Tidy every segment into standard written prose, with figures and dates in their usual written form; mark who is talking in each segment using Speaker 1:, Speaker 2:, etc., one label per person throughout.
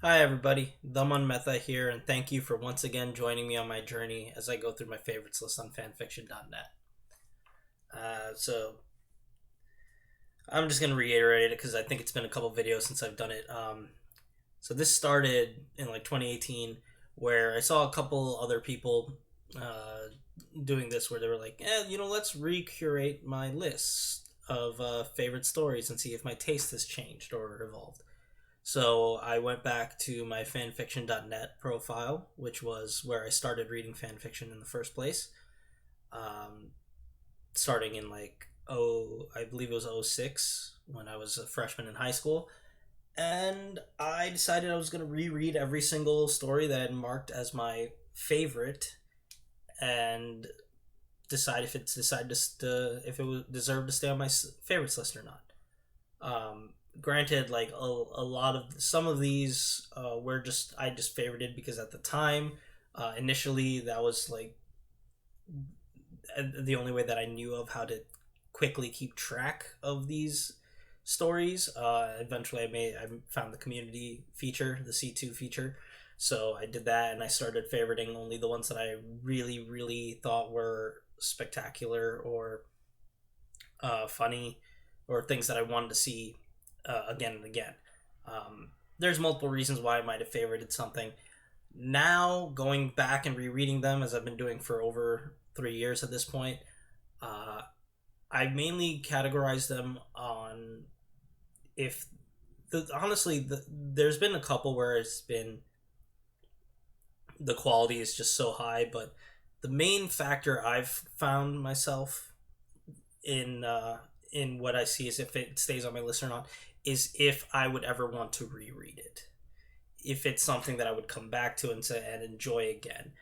Speaker 1: Hi everybody, Dhaman Mehta here, and thank you for once again joining me on my journey as I go through my favorites list on fanfiction.net. So I'm just gonna reiterate it because I think it's been a couple videos since I've done it. So this started in like 2018, where I saw a couple other people uh, doing this, where they were like, let's recurate my list of favorite stories and see if my taste has changed or evolved. So I went back to my fanfiction.net profile, which was where I started reading fanfiction in the first place. Um, Starting in I believe it was '06 when I was a freshman in high school. And I decided I was going to reread every single story that I had marked as my favorite and decide if it's decided if it would deserve to stay on my favorites list or not. Granted, like a lot of some of these were just I just favorited because at the time, initially that was like the only way that I knew of how to quickly keep track of these stories. Eventually, I found the community feature, the C2 feature. So I did that, and I started favoriting only the ones that I really thought were spectacular or funny, or things that I wanted to see again and again. There's multiple reasons why I might have favorited something. Now, going back and rereading them, as I've been doing for over 3 years at this point, uh, I mainly categorize them on if there's been a couple where it's been the quality is just so high, but the main factor I've found myself in what I see is if it stays on my list or not, is if I would ever want to reread it, if it's something that I would come back to and say and enjoy again.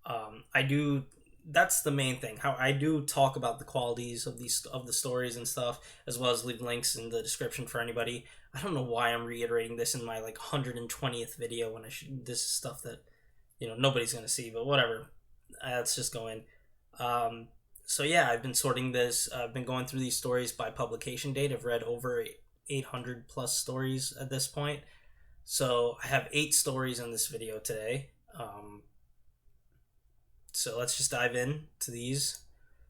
Speaker 1: I do. That's the main thing. How I do talk about the qualities of the stories and stuff, as well as leave links in the description for anybody. I don't know why I'm reiterating this in my 120th video when I should. This is stuff that nobody's gonna see, but whatever. Let's just go in. Um, so yeah, I've been sorting this. I've been going through these stories by publication date. I've read over 800 plus stories at this point. So I have 8 stories in this video today. So let's just dive in to these,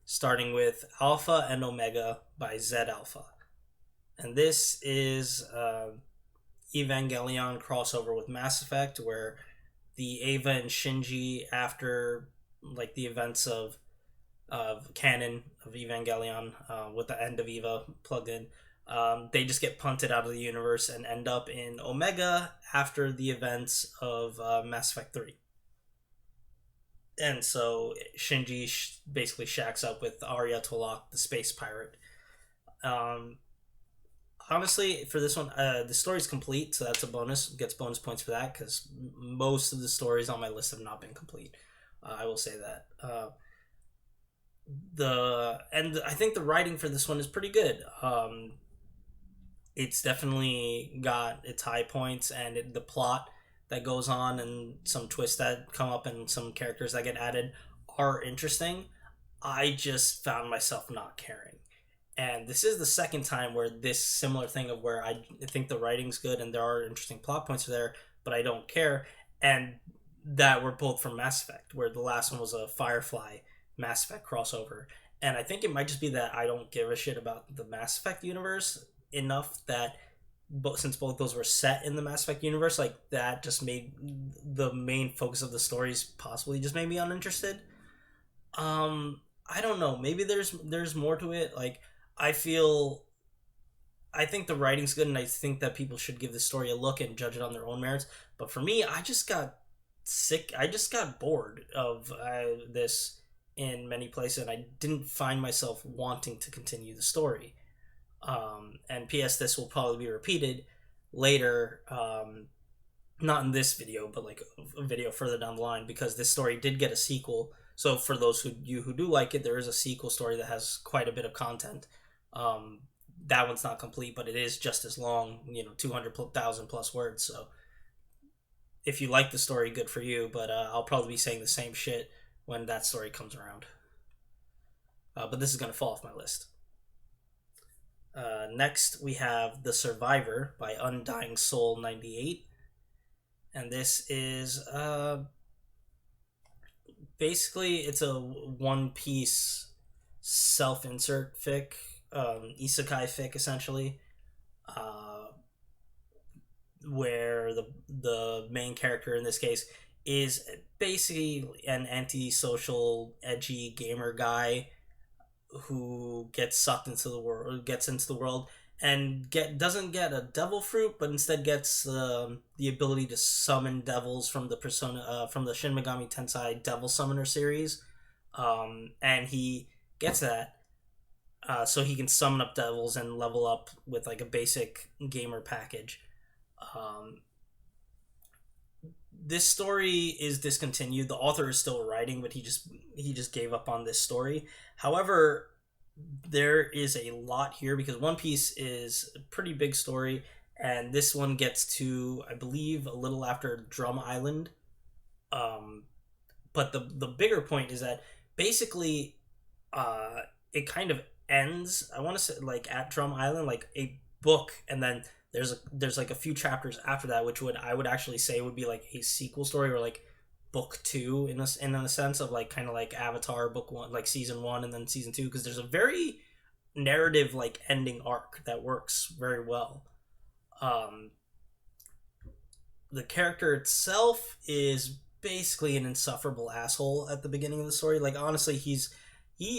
Speaker 1: starting with Alpha and Omega by Z Alpha. And this is Evangelion crossover with Mass Effect, where the Ava and Shinji, after the events of canon of Evangelion, with the end of Eva plugged in, they just get punted out of the universe and end up in Omega after the events of Mass Effect 3. And so Shinji basically shacks up with Arya Tolok, the space pirate. Um, Honestly, for this one, the story's complete, so that's a bonus. Gets bonus points for that because most of the stories on my list have not been complete. I will say that. I think the writing for this one is pretty good. It's definitely got its high points, and the plot that goes on and some twists that come up and some characters that get added are interesting. I just found myself not caring. And this is the second time where this similar thing of where I think the writing's good and there are interesting plot points there, but I don't care. And that were both from Mass Effect, where the last one was a Firefly Mass Effect crossover. And I think it might just be that I don't give a shit about the Mass Effect universe enough that, but since both those were set in the Mass Effect universe, that just made the main focus of the stories possibly just made me uninterested. I don't know. Maybe there's more to it. I feel I think the writing's good, and I think that people should give the story a look and judge it on their own merits. But for me, I just got sick. I just got bored of this in many places, and I didn't find myself wanting to continue the story. And P.S. This will probably be repeated later, not in this video, but a video further down the line, because this story did get a sequel. So for those who do like it, there is a sequel story that has quite a bit of content. Um, that one's not complete, but it is just as long, 200,000 plus words. So if you like the story, good for you. But I'll probably be saying the same shit when that story comes around. But this is going to fall off my list. Next, we have The Survivor by Undying Soul 98. And this is basically it's a One Piece self-insert fic, isekai fic essentially, uh, where the main character in this case is basically an antisocial, edgy gamer guy who gets sucked into the world, gets into the world, and doesn't get a devil fruit, but instead gets the ability to summon devils from the persona from the Shin Megami Tensei Devil Summoner series, and he gets that so he can summon up devils and level up with like a basic gamer package. Um, this story is discontinued. The author is still writing, but he just gave up on this story. However, there is a lot here because One Piece is a pretty big story, and this one gets to, I believe, a little after Drum Island. Um, but the bigger point is that basically, it kind of ends. I want to say like at Drum Island, like a book, and then there's like a few chapters after that, which would I would actually say would be like a sequel story or like book two in a sense of like kind of like Avatar book one, like season one and then season two, because there's a very narrative like ending arc that works very well. Um, the character itself is basically an insufferable asshole at the beginning of the story. Like honestly, he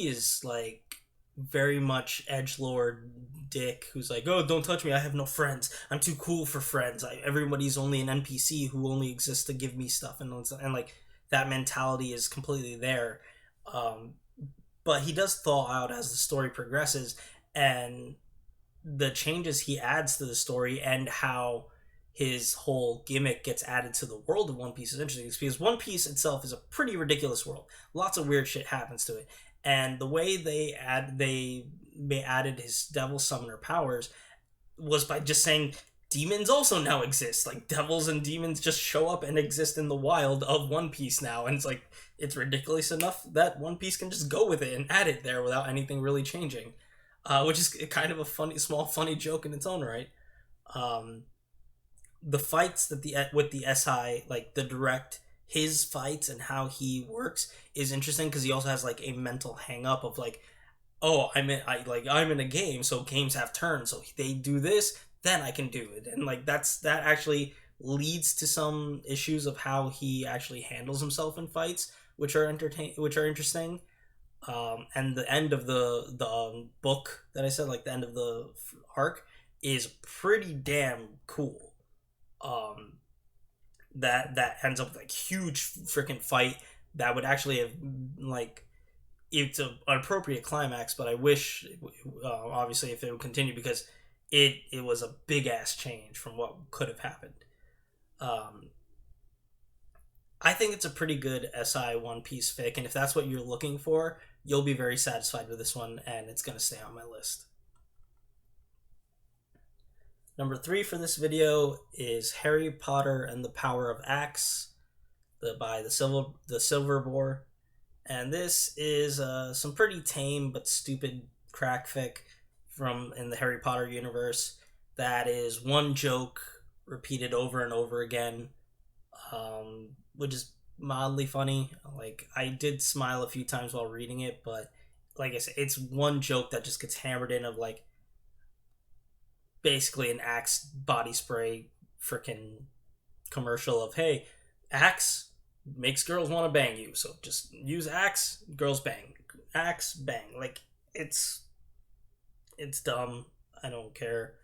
Speaker 1: is like very much edge lord dick who's like, oh, don't touch me, I have no friends, I'm too cool for friends, everybody's only an NPC who only exists to give me stuff, and like that mentality is completely there. um but he does thaw out as the story progresses, and the changes he adds to the story and how his whole gimmick gets added to the world of One Piece is interesting because One Piece itself is a pretty ridiculous world. Lots of weird shit happens to it. And the way they added his devil summoner powers was by just saying demons also now exist. Like devils and demons just show up and exist in the wild of One Piece now. And it's like it's ridiculous enough that One Piece can just go with it and add it there without anything really changing. Which is kind of a funny joke in its own right. Um, the fights that the with the SI, like the direct his fights and how he works is interesting because he also has like a mental hang up of like, oh, I'm in a game, so games have turns, so they do this, then I can do it, and like that actually leads to some issues of how he actually handles himself in fights, which are interesting. And the end of the book that I said, like the end of the arc, is pretty damn cool. Um, that ends up with like huge freaking fight that would actually have like it's an appropriate climax, but I wish obviously if it would continue because it was a big ass change from what could have happened. Um, I think it's a pretty good SI One Piece fic, and if that's what you're looking for, you'll be very satisfied with this one, and it's gonna stay on my list. Number three for this video is Harry Potter and the Power of Axe, by the Silverboar, and this is some pretty tame but stupid crack fic from in the Harry Potter universe. That is one joke repeated over and over again, which is mildly funny. Like I did smile a few times while reading it, but like I said, it's one joke that just gets hammered in of like basically an Axe body spray freaking commercial of, hey, Axe makes girls want to bang you, so just use Axe, girls bang, Axe bang. Like it's dumb. I don't care.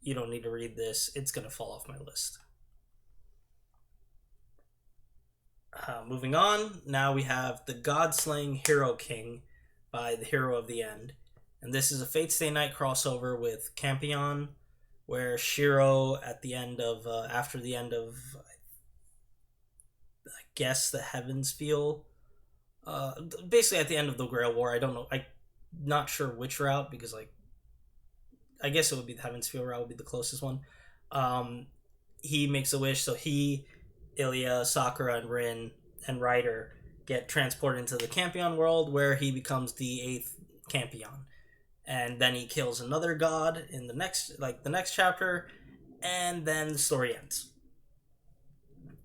Speaker 1: You don't need to read this. It's gonna fall off my list. Moving on, now we have the Godslang Hero King by the Hero of the End. And this is a Fate Stay Night crossover with Campion, where Shiro at the end of after the end of I guess the Heavens Feel, basically at the end of the Grail War. I don't know. I'm not sure which route because like I guess it would be the Heavens Feel route would be the closest one. Um, he makes a wish, so he, Ilya, Sakura, and Rin and Ryder get transported into the Campion world, where he becomes the eighth Campion, and then he kills another god in the next chapter, and then the story ends.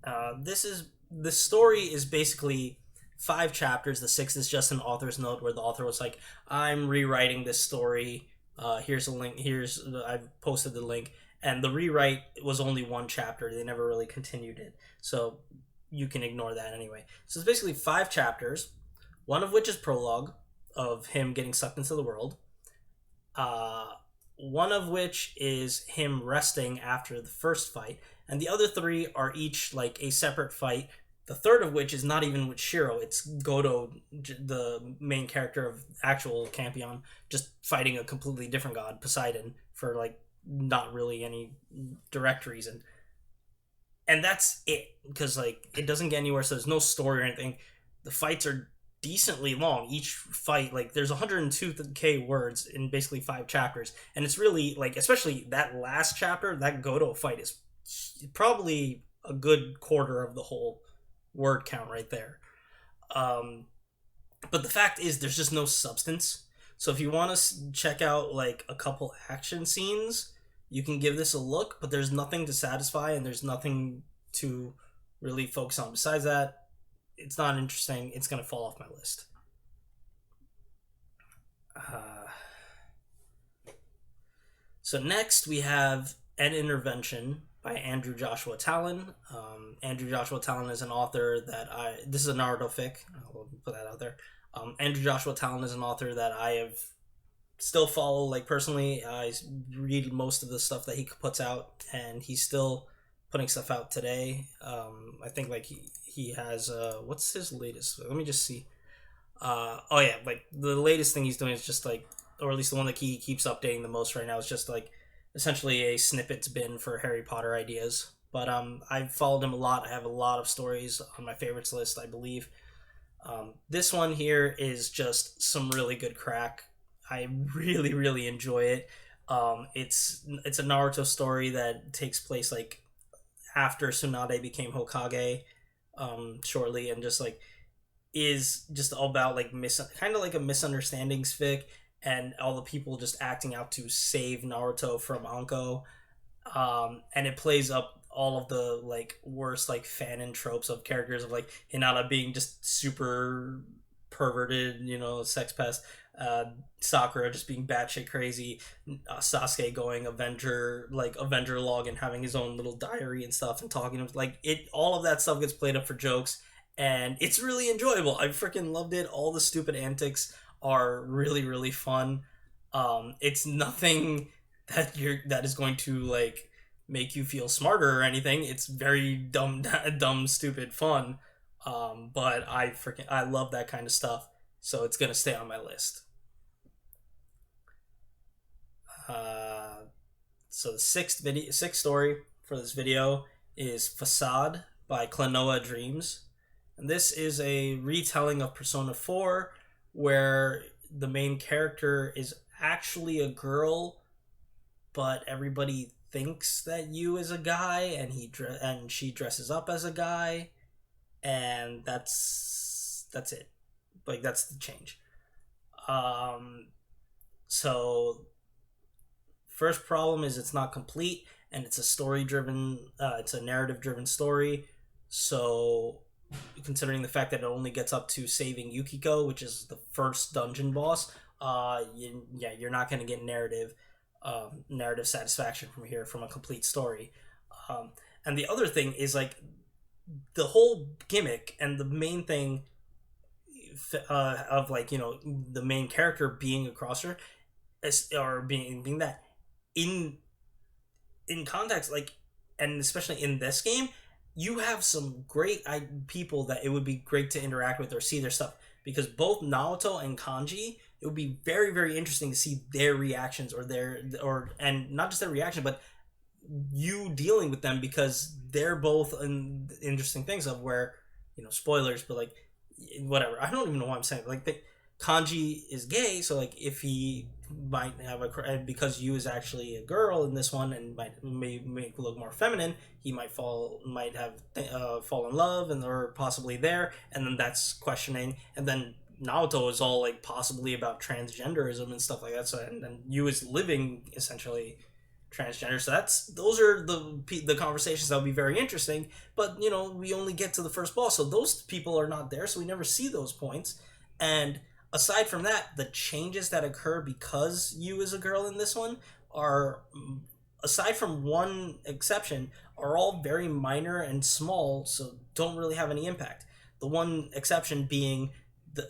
Speaker 1: The story is basically 5 chapters. The sixth is just an author's note where the author was like, "I'm rewriting this story. Here's a link. I've posted the link." And the rewrite was only 1 chapter. They never really continued it, so you can ignore that anyway. So it's basically 5 chapters, one of which is prologue of him getting sucked into the world. One of which is him resting after the first fight, and the other 3 are each like a separate fight. The third of which is not even with Shiro; it's Godo, the main character of actual Campion, just fighting a completely different god, Poseidon, for like not really any direct reason. And that's it, because like it doesn't get anywhere, so there's no story or anything. The fights are decently long. Each fight, like, there's 102k words in basically 5 chapters, and it's really like, especially that last chapter, that Godo fight is probably a good quarter of the whole word count right there. But the fact is, there's just no substance. So if you want to check out like a couple action scenes, you can give this a look, but there's nothing to satisfy and there's nothing to really focus on. Besides that, it's not interesting. It's going to fall off my list. So next we have An Intervention by Andrew Joshua Talon. Andrew Joshua Talon is an author that this is a Naruto fic. I'll put that out there. Andrew Joshua Talon is an author that I have still follow, like, personally. I read most of the stuff that he puts out, and he's still putting stuff out today. I think like he has what's his latest? Let me just see. Oh yeah, like the latest thing he's doing is just like, or at least the one that he keeps updating the most right now, is just like essentially a snippets bin for Harry Potter ideas. But I've followed him a lot. I have a lot of stories on my favorites list, I believe. This one here is just some really good crack. I really, really enjoy it. It's a Naruto story that takes place like after Tsunade became Hokage, shortly, and just like is just all about like kind of like a misunderstandings fic, and all the people just acting out to save Naruto from Anko. And it plays up all of the like worst like fanon tropes of characters, of like Hinata being just super perverted, sex pest, Sakura just being batshit crazy, Sasuke going Avenger log and having his own little diary and stuff, and talking to like it. All of that stuff gets played up for jokes, and it's really enjoyable. I freaking loved it. All the stupid antics are really, really fun. It's nothing that is going to like make you feel smarter or anything. It's very dumb, stupid fun. But I love that kind of stuff, so it's gonna stay on my list. So the sixth story for this video is Facade by Klonoa Dreams, and this is a retelling of Persona 4, where the main character is actually a girl, but everybody thinks that you is a guy, and she dresses up as a guy, and that's it. Like, that's the change. So first problem is it's not complete, and it's a narrative driven story. So considering the fact that it only gets up to saving Yukiko, which is the first dungeon boss, you're not going to get narrative satisfaction from a complete story. And the other thing is like the whole gimmick and the main thing of like the main character being a crosser, or being that in context, like, and especially in this game, you have some great people that it would be great to interact with or see their stuff, because both Naoto and Kanji, it would be very, very interesting to see their reactions, and not just their reaction, but you dealing with them, because they're both in interesting things of where, spoilers, but like, whatever. I don't even know what I'm saying. Like, Kanji is gay, so like if he might have because Yu is actually a girl in this one and may make look more feminine, he might fall in love, and or possibly there, and then that's questioning, and then Naoto is all like possibly about transgenderism and stuff like that. So and then Yu is living essentially transgender. So those are the conversations that will be very interesting. But we only get to the first ball, so those people are not there, so we never see those points. And aside from that, the changes that occur because you is a girl in this one are, aside from one exception, are all very minor and small, so don't really have any impact. The one exception being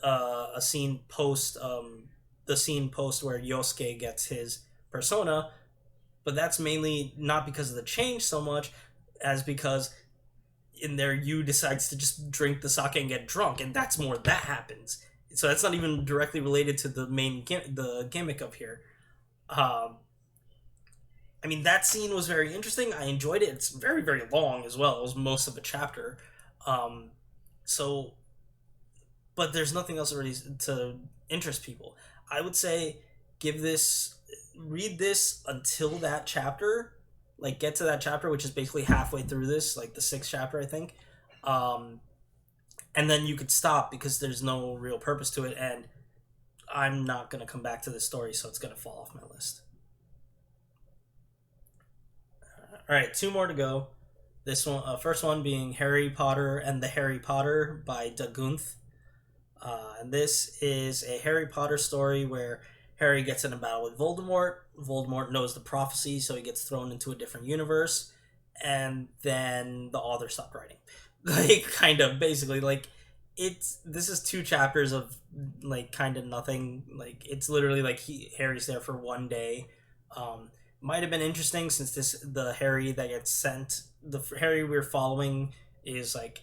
Speaker 1: a scene post the scene post where Yosuke gets his persona, but that's mainly not because of the change so much as because in there Yu decides to just drink the sake and get drunk, and that's more that happens. So that's not even directly related to the main the gimmick of here. I mean, that scene was very interesting. I enjoyed it. It's very, very long as well. It was most of a chapter. Um, so, but there's nothing else really to interest people. I would say read this until that chapter, like get to that chapter, which is basically halfway through this, like the 6th chapter, I think. And then you could stop because there's no real purpose to it, and I'm not going to come back to this story, so it's going to fall off my list. All right, 2 more to go. This one, first one being Harry Potter and the Harry Potter by Dagunth. And this is a Harry Potter story where Harry gets in a battle with Voldemort. Voldemort knows the prophecy, so he gets thrown into a different universe. And then the author stopped writing. Like, kind of, basically. Like, this is 2 chapters of, like, kind of nothing. Like, it's literally like Harry's there for 1 day. Might have been interesting since the Harry that gets sent, the Harry we're following is like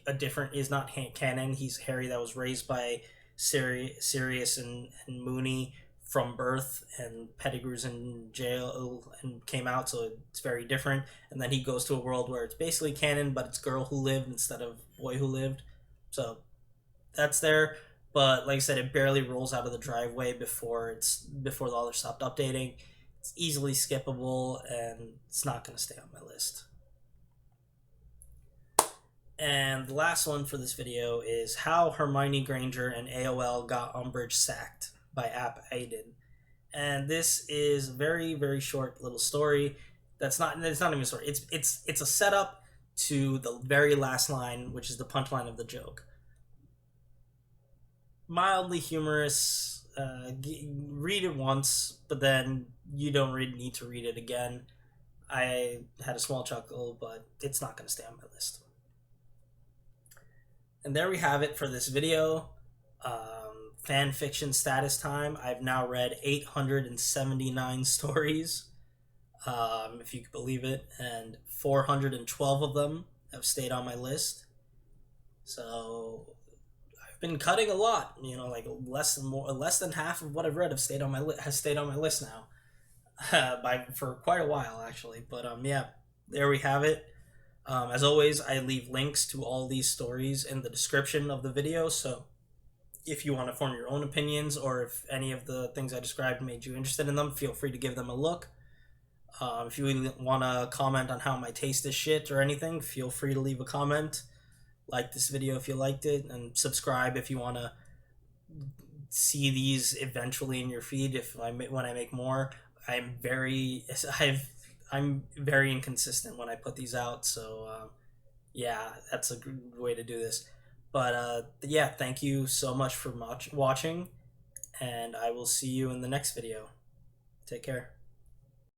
Speaker 1: is not canon. He's Harry that was raised by Sirius and Mooney from birth, and Pettigrew's in jail and came out, so it's very different. And then he goes to a world where it's basically canon, but it's girl who lived instead of boy who lived. So that's there. But like I said, it barely rolls out of the driveway before the author stopped updating. It's easily skippable, and it's not going to stay on my list. And the last one for this video is How Hermione Granger and AOL Got Umbridge Sacked by App Aiden. And this is a very, very short little story. It's not even a story. It's a setup to the very last line, which is the punchline of the joke. Mildly humorous. Read it once, but then you don't really need to read it again. I had a small chuckle, but it's not going to stay on my list. And there we have it for this video. Fan fiction status time. I've now read 879 stories, if you could believe it, and 412 of them have stayed on my list. So been cutting a lot, like less than half of what I've read has stayed on my list now, for quite a while actually. But yeah, there we have it. As always, I leave links to all these stories in the description of the video, so if you want to form your own opinions, or if any of the things I described made you interested in them, feel free to give them a look. If you want to comment on how my taste is shit or anything, feel free to leave a comment. Like this video if you liked it, and subscribe if you want to see these eventually in your feed. When I make more, I'm very inconsistent when I put these out, so yeah, that's a good way to do this. But yeah, thank you so much for watching, and I will see you in the next video. Take care.